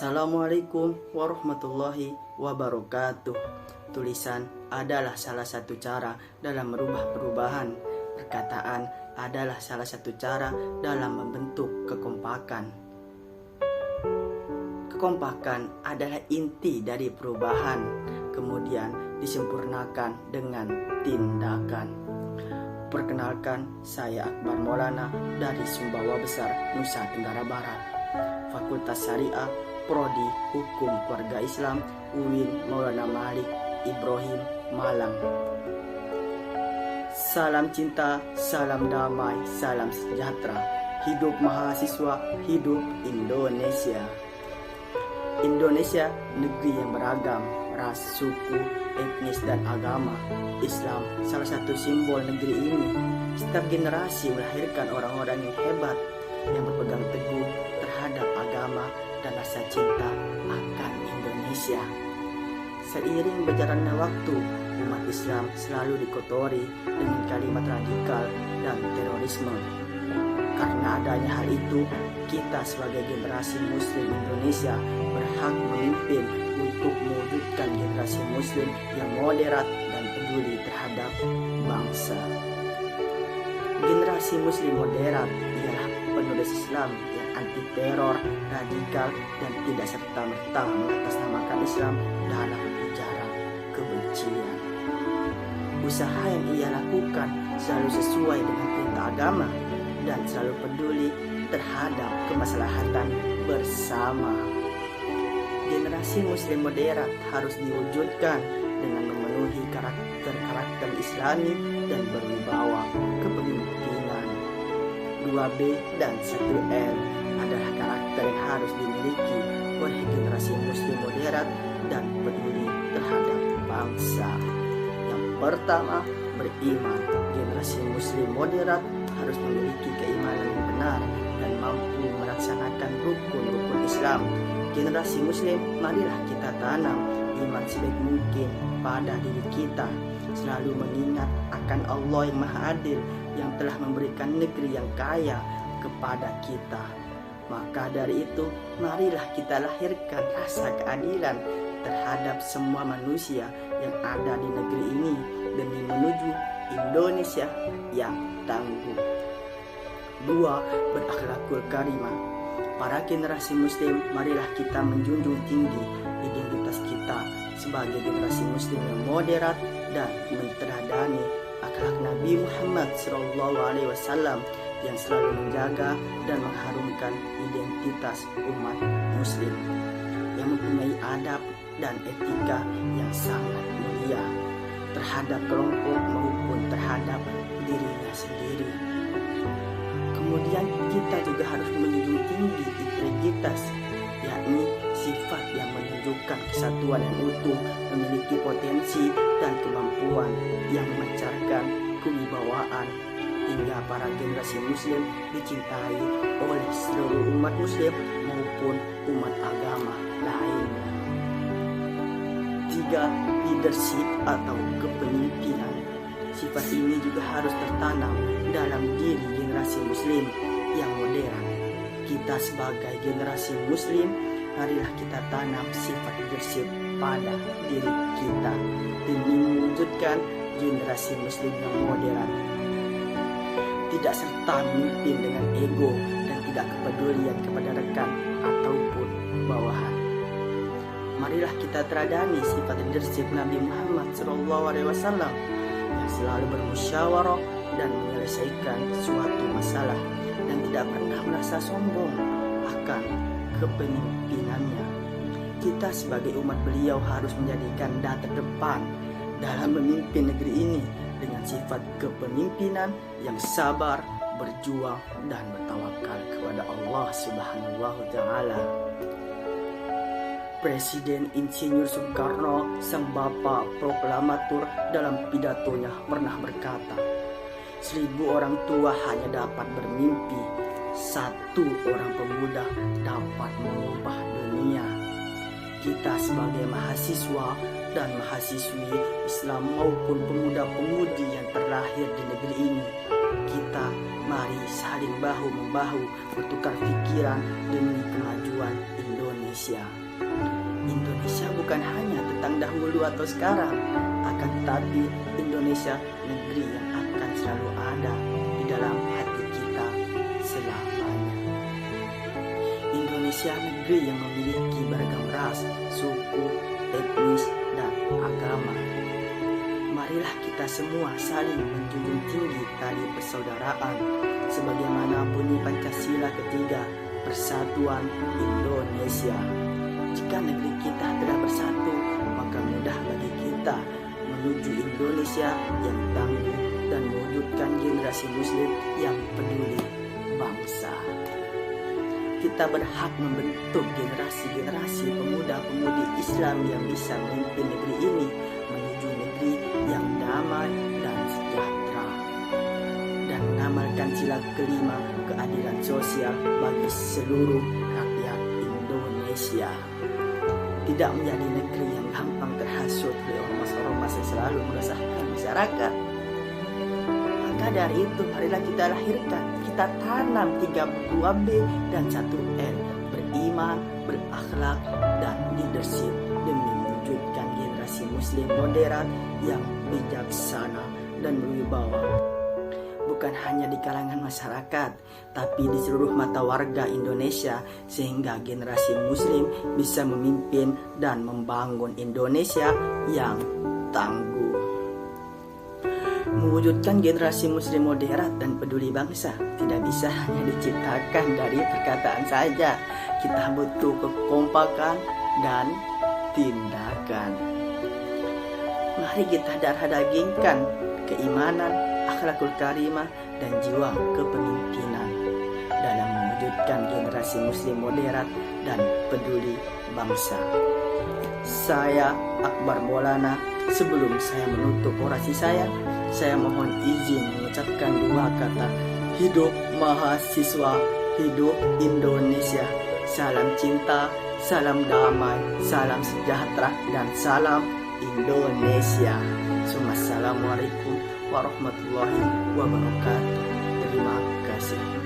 Assalamualaikum warahmatullahi wabarakatuh. Tulisan adalah salah satu cara dalam merubah perubahan. Perkataan adalah salah satu cara dalam membentuk kekompakan. Kekompakan adalah inti dari perubahan, kemudian disempurnakan dengan tindakan. Perkenalkan, saya Akbar Maulana dari Sumbawa Besar, Nusa Tenggara Barat, Fakultas Syariah, Prodi Hukum Keluarga Islam, UIN Maulana Malik Ibrahim, Malang. Salam cinta, salam damai, salam sejahtera. Hidup mahasiswa, hidup Indonesia. Indonesia negeri yang beragam, ras, suku, etnis, dan agama. Islam salah satu simbol negeri ini. Setiap generasi melahirkan orang-orang yang hebat, yang berpegang teguh terhadap agama dan rasa cinta akan Indonesia. Seiring berjalannya waktu, umat Islam selalu dikotori dengan kalimat radikal dan terorisme. Karena adanya hal itu, kita sebagai generasi Muslim Indonesia berhak memimpin untuk mewujudkan generasi Muslim yang moderat dan peduli terhadap bangsa. Generasi Muslim moderat ialah penulis Islam yang anti teror, radikal, dan tidak serta-merta mengatasnamakan Islam dalam ujaran kebencian. Usaha yang ia lakukan selalu sesuai dengan perintah agama dan selalu peduli terhadap kemaslahatan bersama. Generasi Muslim moderat harus diwujudkan dengan memenuhi karakter Islami dan berwibawa kepemimpinan. 2B dan 1L adalah karakter yang harus dimiliki oleh generasi Muslim moderat dan peduli terhadap bangsa. Yang pertama, beriman. Generasi Muslim moderat harus memiliki keimanan yang benar dan mampu melaksanakan rukun-rukun Islam. Generasi Muslim, marilah kita tanam iman sebaik mungkin pada diri kita, selalu mengingat akan Allah yang Maha Adil yang telah memberikan negeri yang kaya kepada kita. Maka dari itu, marilah kita lahirkan rasa keadilan terhadap semua manusia yang ada di negeri ini demi menuju Indonesia yang tangguh. 2. Berakhlakul karimah. Para generasi Muslim, marilah kita menjunjung tinggi identitas kita sebagai generasi Muslim yang moderat dan meneladani akhlak Nabi Muhammad SAW yang selalu menjaga dan mengharumkan identitas umat Muslim, yang mempunyai adab dan etika yang sangat mulia terhadap kelompok maupun terhadap dirinya sendiri. Kemudian kita juga harus menjunjung tinggi integritas, yakni sifat yang menunjukkan kesatuan yang utuh, memiliki potensi dan kemampuan yang memancarkan kewibawaan hingga para generasi Muslim dicintai oleh seluruh umat Muslim maupun umat agama lainnya. 3. Leadership atau kepemimpinan. Sifat ini juga harus tertanam dalam diri generasi Muslim yang modern. Kita sebagai generasi Muslim, marilah kita tanam sifat leadership pada diri kita demi mewujudkan generasi Muslim yang modern. Tidak serta memimpin dengan ego dan tidak kepedulian kepada rekan ataupun bawahan. Marilah kita teladani sifat leadership Nabi Muhammad SAW yang selalu bermusyawarah dan menyelesaikan suatu masalah dan tidak pernah merasa sombong akan kepemimpinannya. Kita sebagai umat beliau harus menjadikan dada terdepan dalam memimpin negeri ini dengan sifat kepemimpinan yang sabar, berjuang, dan bertawakal kepada Allah Subhanahu wa Ta'ala. Presiden Insinyur Soekarno, sang bapak proklamator, dalam pidatonya pernah berkata, 1000 orang tua hanya dapat bermimpi, 1 orang pemuda dapat mengubah dunia. Kita sebagai mahasiswa dan mahasiswi Islam maupun pemuda-pemudi yang terlahir di negeri ini, kita mari saling bahu-membahu bertukar pikiran demi kemajuan Indonesia. Indonesia. Indonesia bukan hanya tentang dahulu atau sekarang, akan tetapi Indonesia negeri yang akan selalu ada di dalam hati kita selamanya. Indonesia negeri yang memiliki beragam ras, suku, etnis, dan agama. Marilah kita semua saling menjunjung tinggi tali persaudaraan sebagaimana bunyi Pancasila ketiga, Persatuan Indonesia. Jika negeri kita tidak bersatu, maka mudah bagi kita menuju Indonesia yang tangguh dan mewujudkan generasi muslim yang peduli bangsa. Kita berhak membentuk generasi-generasi pemuda-pemudi Islam yang bisa memimpin negeri ini menuju negeri yang damai dan sejahtera, dan mengamalkan sila kelima, keadilan sosial bagi seluruh rakyat Indonesia. Tidak menjadi negeri yang gampang terhasut oleh ormas-ormas yang selalu meresahkan masyarakat. Maka dari itu, marilah kita lahirkan, kita tanam 3 buah B dan 1 L, beriman, berakhlak, dan leadership demi mewujudkan generasi muslim moderat yang bijaksana dan berwibawa. Bukan hanya di kalangan masyarakat, tapi di seluruh mata warga Indonesia, sehingga generasi muslim bisa memimpin dan membangun Indonesia yang tangguh. Mewujudkan generasi muslim moderat dan peduli bangsa tidak bisa hanya diciptakan dari perkataan saja. Kita butuh kekompakan dan tindakan. Mari kita darah dagingkan keimanan, akhlakul karimah, dan jiwa kepemimpinan dalam mewujudkan generasi muslim moderat dan peduli bangsa. Saya Akbar Maulana, sebelum saya menutup orasi saya mohon izin mengucapkan 2 kata: hidup mahasiswa, hidup Indonesia. Salam cinta, salam damai, salam sejahtera, dan salam Indonesia. Assalamualaikum warahmatullahi wabarakatuh. Terima kasih.